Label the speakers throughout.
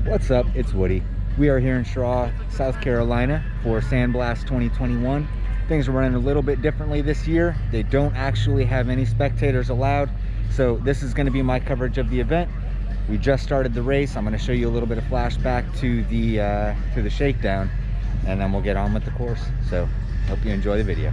Speaker 1: What's up? It's Woody. We are here in Shaw, South Carolina for Sandblast 2021. Things are running a little bit differently this year. They don't actually have any spectators allowed, so this is going to be my coverage of the event. We just started the race. I'm going to show you a little bit of flashback to the shakedown, and then we'll get on with the course. So hope you enjoy the video.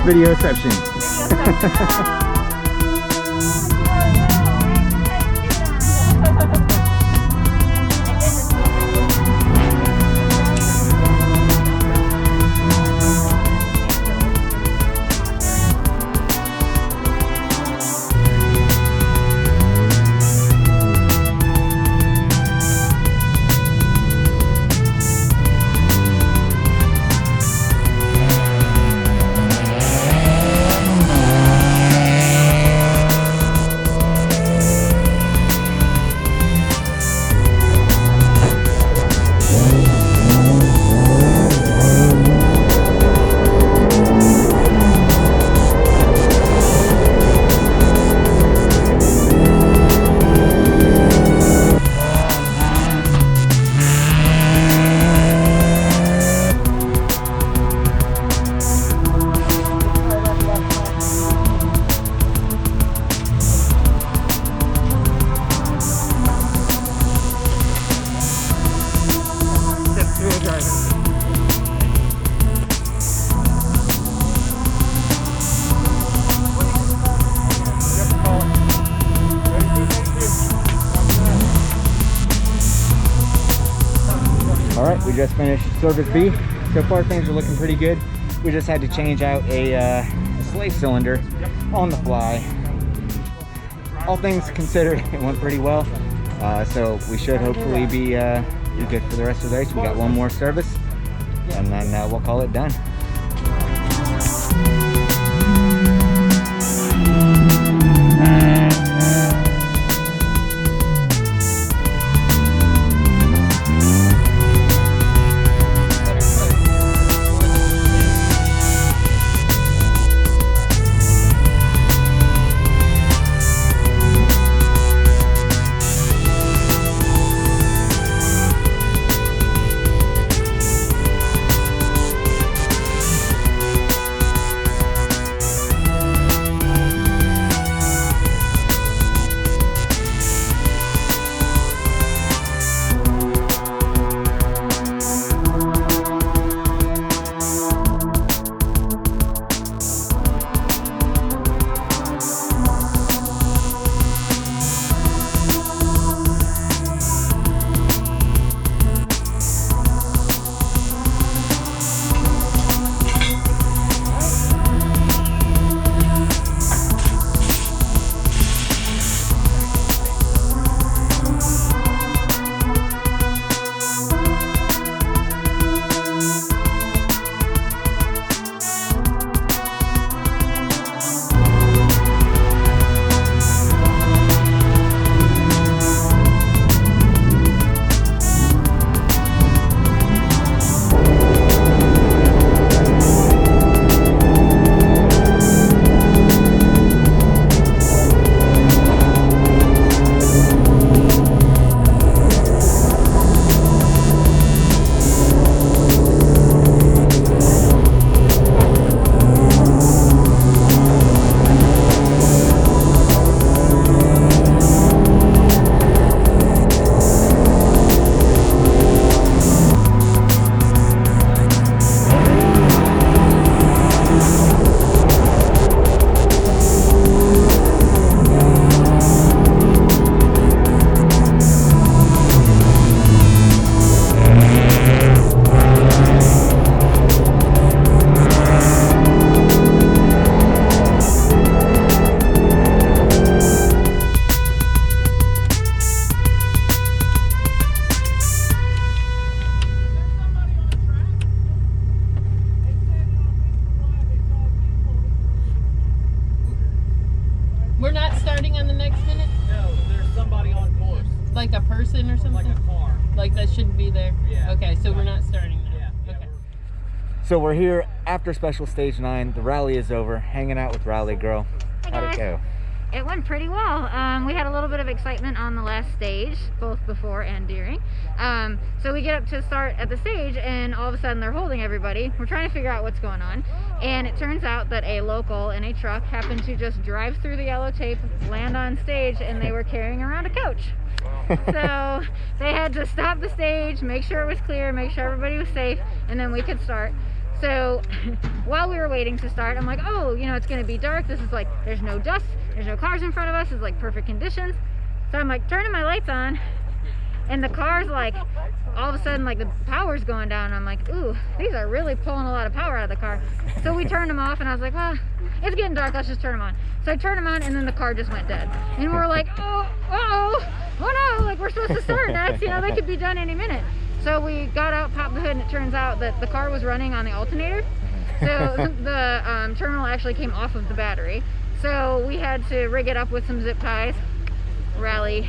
Speaker 1: Videoception. Alright, we just finished service B. So far things are looking pretty good. We just had to change out a sleigh cylinder on the fly. All things considered, it went pretty well. So we should hopefully be good for the rest of the race. We got one more service, and then we'll call it done.
Speaker 2: like a person or something?
Speaker 3: Like a car.
Speaker 2: Like that shouldn't be there?
Speaker 3: Yeah.
Speaker 2: Okay, so we're not starting now.
Speaker 3: Yeah.
Speaker 2: Okay.
Speaker 1: So we're here after Special Stage 9. The rally is over, hanging out with RalyGrl.
Speaker 4: Hey
Speaker 1: How'd it
Speaker 4: guys.
Speaker 1: go?
Speaker 4: It went pretty well. We had a little bit of excitement on the last stage, both before and during. So we get up to start at the stage, and all of a sudden they're holding everybody. We're trying to figure out what's going on. And it turns out that a local in a truck happened to just drive through the yellow tape, land on stage, and they were carrying around a coach. So they had to stop the stage, make sure it was clear, make sure everybody was safe, and then we could start. So while we were waiting to start, I'm like, oh, you know, it's going to be dark. This is like, there's no dust, there's no cars in front of us. It's like perfect conditions. So I'm like turning my lights on, and the car's like, all of a sudden, like the power's going down. And I'm like, ooh, these are really pulling a lot of power out of the car. So we turned them off, and I was like, well, it's getting dark, let's just turn them on. So I turned them on, and then the car just went dead. And we're like, oh no, like we're supposed to start next, you know, they could be done any minute. So we got out, popped the hood, and it turns out that the car was running on the alternator. So the terminal actually came off of the battery. So we had to rig it up with some zip ties. Rally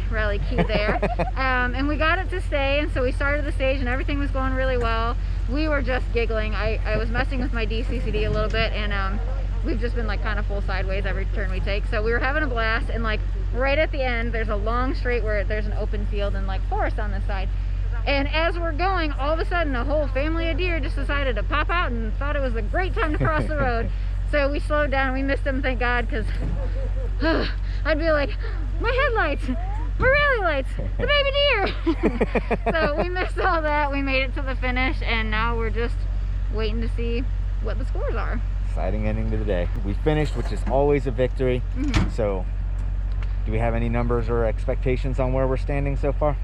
Speaker 4: key there. And we got it to stay, and so we started the stage, and everything was going really well. We were just giggling. I was messing with my DCCD a little bit, and we've just been like kind of full sideways every turn we take. So we were having a blast, and like right at the end, there's a long straight where there's an open field and like forest on this side. And as we're going, all of a sudden, a whole family of deer just decided to pop out and thought it was a great time to cross the road. So we slowed down. We missed them, thank God, because I'd be like, my headlights, my rally lights, the baby deer. So we missed all that. We made it to the finish, and now we're just waiting to see what the scores are.
Speaker 1: Exciting ending to the day. We finished, which is always a victory. So do we have any numbers or expectations on where we're standing so far?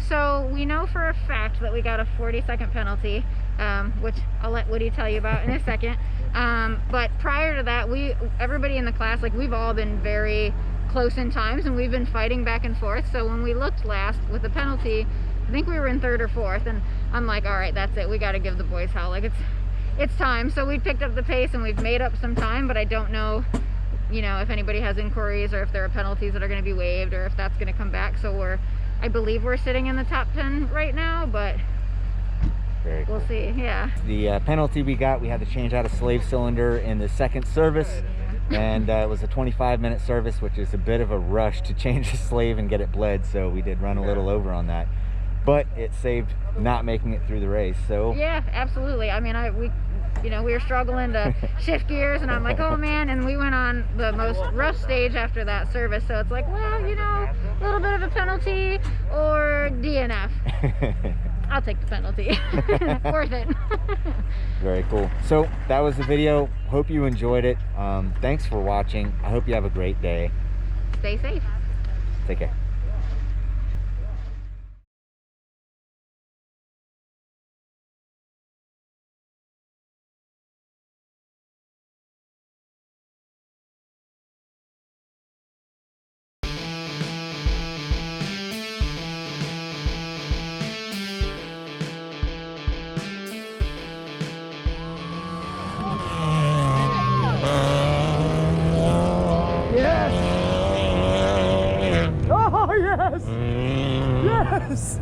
Speaker 4: So we know for a fact that we got a 40-second penalty, which I'll let Woody tell you about in a second. But prior to that, everybody in the class, like we've all been very close in times, and we've been fighting back and forth. So when we looked last with the penalty, I think we were in 3rd or 4th, and I'm like, all right, that's it. We got to give the boys hell. Like it's time. So we picked up the pace, and we've made up some time, but I don't know, you know, if anybody has inquiries or if there are penalties that are going to be waived or if that's going to come back. So I believe we're sitting in the top 10 right now, but we'll see. Yeah. The
Speaker 1: penalty we got, we had to change out a slave cylinder in the 2nd service, and it was a 25-minute service, which is a bit of a rush to change the slave and get it bled, so we did run a little over on that, but it saved not making it through the race. So yeah,
Speaker 4: absolutely. I mean, we were struggling to shift gears, and I'm like, oh man, and we went on the most rough stage after that service, so it's like, well, you know, a little bit of a penalty or DNF. I'll take the penalty. Worth it.
Speaker 1: Very cool. So that was the video. Hope you enjoyed it. Thanks for watching. I hope you have a great day.
Speaker 4: Stay safe.
Speaker 1: Take care.
Speaker 3: Yes! Oh, yes! Yes!